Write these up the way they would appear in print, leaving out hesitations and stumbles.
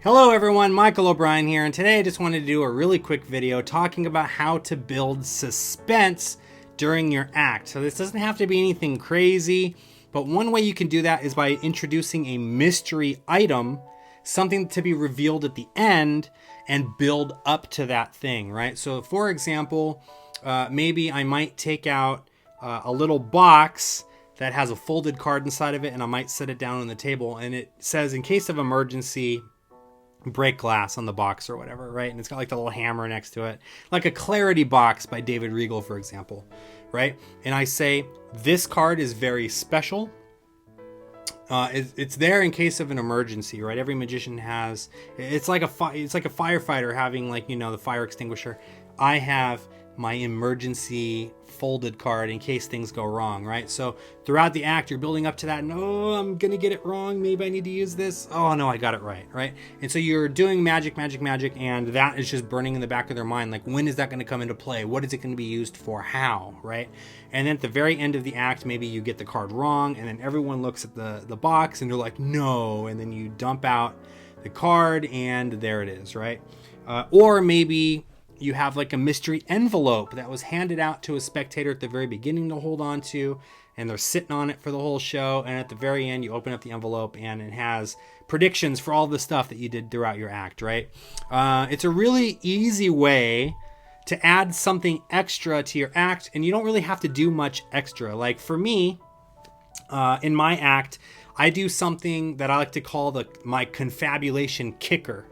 Hello everyone, Michael O'Brien here, and today I just wanted to do a really quick video talking about how to build suspense during your act. So this doesn't have to be anything crazy, but one way you can do that is by introducing a mystery item, something to be revealed at the end, and build up to that thing, right? So for example, maybe I might take out a little box that has a folded card inside of it, and I might set it down on the table, and it says, in case of emergency, break glass on the box or whatever, right? And it's got like the little hammer next to it, like a Clarity box by David Regal, for example, right? And I say, this card is very special. It's there in case of an emergency, right? Every magician has, it's like a firefighter having, like, you know, the fire extinguisher. I have my emergency folded card in case things go wrong, right? So throughout the act, you're building up to that, and oh, I'm gonna get it wrong, maybe I need to use this, oh no, I got it right, right? And so you're doing magic, and that is just burning in the back of their mind, like, when is that gonna come into play? What is it gonna be used for? How, right? And then at the very end of the act, maybe you get the card wrong, and then everyone looks at the box and they're like, no, and then you dump out the card and there it is, right? Or maybe you have like a mystery envelope that was handed out to a spectator at the very beginning to hold on to, and they're sitting on it for the whole show, and at the very end you open up the envelope and it has predictions for all the stuff that you did throughout your act, right? It's a really easy way to add something extra to your act, and you don't really have to do much extra. Like for me, in my act, I do something that I like to call my confabulation kicker,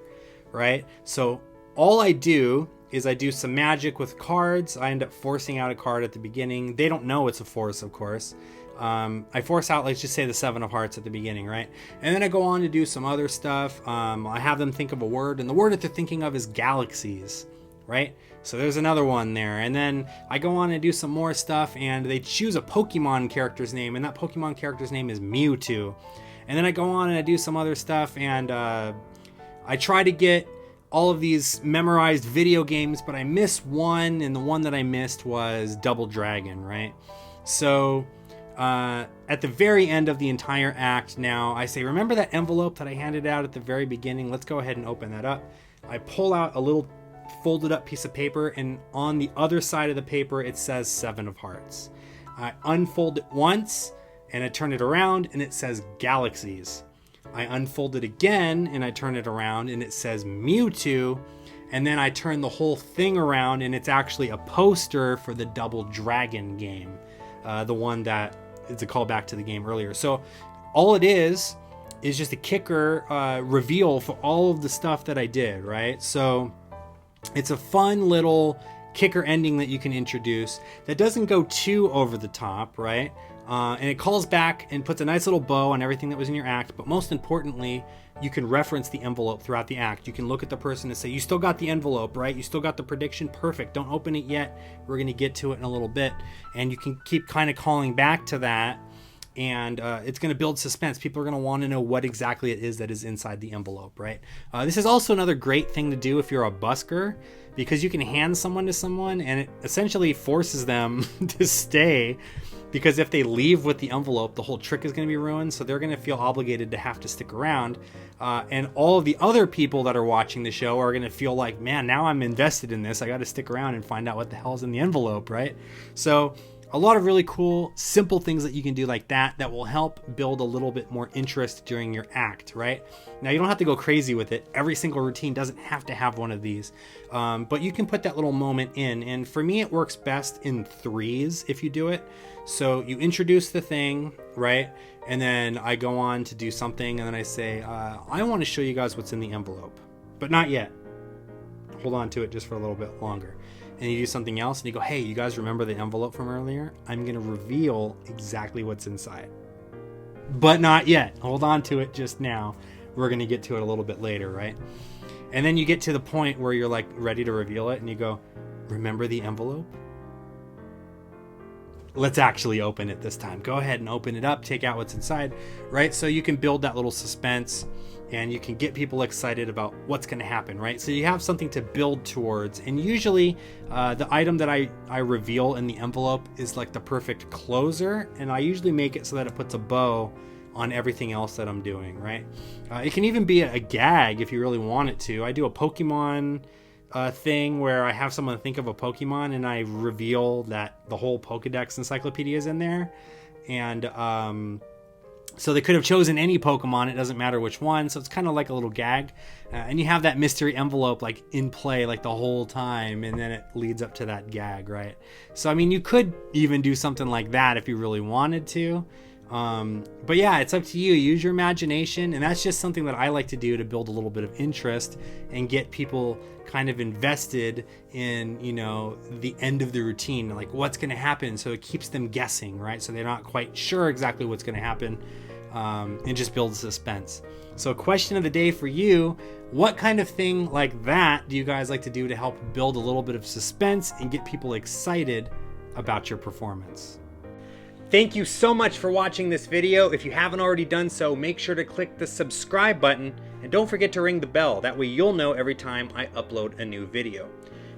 right? So all I do is I do some magic with cards. I end up forcing out a card at the beginning. They don't know it's a force, of course. I force out, let's just say, the 7 of hearts at the beginning, right? And then I go on to do some other stuff. I have them think of a word, and the word that they're thinking of is galaxies, right? So there's another one there. And then I go on and do some more stuff, and they choose a Pokemon character's name, and that Pokemon character's name is Mewtwo. And then I go on and I do some other stuff, and I try to get all of these memorized video games, but I missed one, and the one that I missed was Double Dragon, right? So at the very end of the entire act now, I say, remember that envelope that I handed out at the very beginning? Let's go ahead and open that up. I pull out a little folded up piece of paper, and on the other side of the paper it says 7 of hearts. I unfold it once and I turn it around and it says galaxies. I unfold it again and I turn it around and it says Mewtwo, and then I turn the whole thing around and it's actually a poster for the Double Dragon game, the one that is a callback to the game earlier. So all it is just a kicker reveal for all of the stuff that I did, right? So it's a fun little kicker ending that you can introduce that doesn't go too over the top, right? And it calls back and puts a nice little bow on everything that was in your act. But most importantly, you can reference the envelope throughout the act. You can look at the person and say, you still got the envelope, right? You still got the prediction. Perfect. Don't open it yet. We're going to get to it in a little bit. And you can keep kind of calling back to that. And it's going to build suspense. People are going to want to know what exactly it is that is inside the envelope, right? This is also another great thing to do if you're a busker, because you can hand someone to someone and it essentially forces them to stay. Because if they leave with the envelope, the whole trick is going to be ruined. So they're going to feel obligated to have to stick around. And all of the other people that are watching the show are going to feel like, man, now I'm invested in this. I got to stick around and find out what the hell's in the envelope, right? So a lot of really cool, simple things that you can do like that will help build a little bit more interest during your act, right? Now, you don't have to go crazy with it. Every single routine doesn't have to have one of these. But you can put that little moment in. And for me, it works best in 3s if you do it. So you introduce the thing, right? And then I go on to do something, and then I say, I want to show you guys what's in the envelope, but not yet. Hold on to it just for a little bit longer. And you do something else, and you go, hey, you guys remember the envelope from earlier? I'm going to reveal exactly what's inside. But not yet. Hold on to it just now. We're going to get to it a little bit later, right? And then you get to the point where you're like ready to reveal it, and you go, remember the envelope? Let's actually open it this time. Go ahead and open it up, take out what's inside, right? So you can build that little suspense, and you can get people excited about what's going to happen, right? So you have something to build towards. And usually the item that I reveal in the envelope is like the perfect closer, and I usually make it so that it puts a bow on everything else that I'm doing, right? It can even be a gag if you really want it to. I do a Pokemon thing where I have someone think of a Pokemon and I reveal that the whole Pokedex encyclopedia is in there. And so they could have chosen any Pokemon, it doesn't matter which one, so it's kind of like a little gag. And you have that mystery envelope like in play like the whole time, and then it leads up to that gag, right? So I mean, you could even do something like that if you really wanted to. But yeah, it's up to you. Use your imagination, and that's just something that I like to do to build a little bit of interest and get people kind of invested in, you know, the end of the routine, like what's going to happen, so it keeps them guessing, right? So they're not quite sure exactly what's going to happen, and just builds suspense. So question of the day for you: what kind of thing like that do you guys like to do to help build a little bit of suspense and get people excited about your performance? Thank you so much for watching this video. If you haven't already done so, make sure to click the subscribe button and don't forget to ring the bell. That way you'll know every time I upload a new video.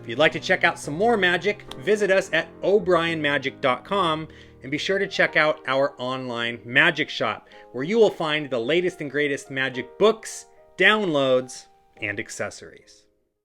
If you'd like to check out some more magic, visit us at o'brienmagic.com and be sure to check out our online magic shop, where you will find the latest and greatest magic books, downloads, and accessories.